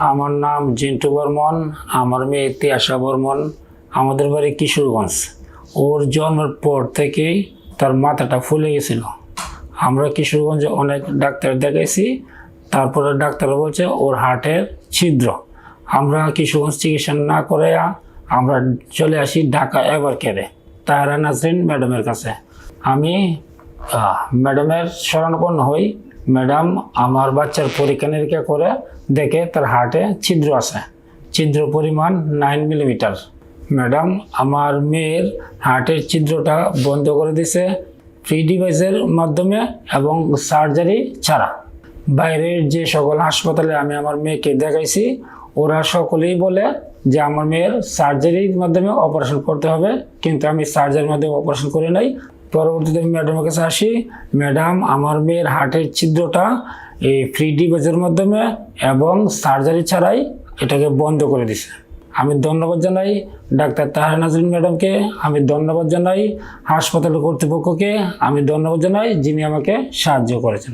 আমার নাম জিন্টু বর্মন। আমার মেয়ে তিয়াশা বর্মন। আমাদের বাড়ি কিশোরগঞ্জ। ওর জন্মের পর থেকেই তার মাথাটা ফুলে গেছিল। আমরা কিশোরগঞ্জে অনেক ডাক্তার দেখাইছি, তারপরে ডাক্তার বলছে ওর হার্টের ছিদ্র। আমরা কিশোরগঞ্জ চিকিৎসা না করে আমরা চলে আসি ঢাকা এভারকেয়ারে তাহেরা নাজরিন ম্যাডামের কাছে। আমি ম্যাডামের শরণাপন্ন হই। ম্যাডাম আমার বাচ্চার পরীক্ষা নিরীক্ষা করে দেখে তার হার্টে ছিদ্র আছে, ছিদ্র পরিমাণ 9 মিলিমিটার। ম্যাডাম আমার মেয়ের হার্টের ছিদ্রটা বন্ধ করে দিছে ফ্রি ডিভাইসের মাধ্যমে এবং সার্জারি ছাড়া। বাইরের যে সকল হাসপাতালে আমি আমার মেয়েকে দেখাইছি, ওরা সকলেই বলে যে আমার মেয়ের সার্জারির মাধ্যমে অপারেশন করতে হবে, কিন্তু আমি সার্জারির মাধ্যমে অপারেশন করে নাই। পরবর্তীতে আমি ম্যাডামের কাছে আসি। ম্যাডাম আমার মেয়ের হার্টের ছিদ্রটা এই ফ্রি ডিভাইসের মাধ্যমে এবং সার্জারি ছাড়াই এটাকে বন্ধ করে দিছে। আমি ধন্যবাদ জানাই ডাক্তার তাহেরা নাজরিন ম্যাডামকে, আমি ধন্যবাদ জানাই হাসপাতালের কর্তৃপক্ষকে, আমি ধন্যবাদ জানাই যিনি আমাকে সাহায্য করেছেন।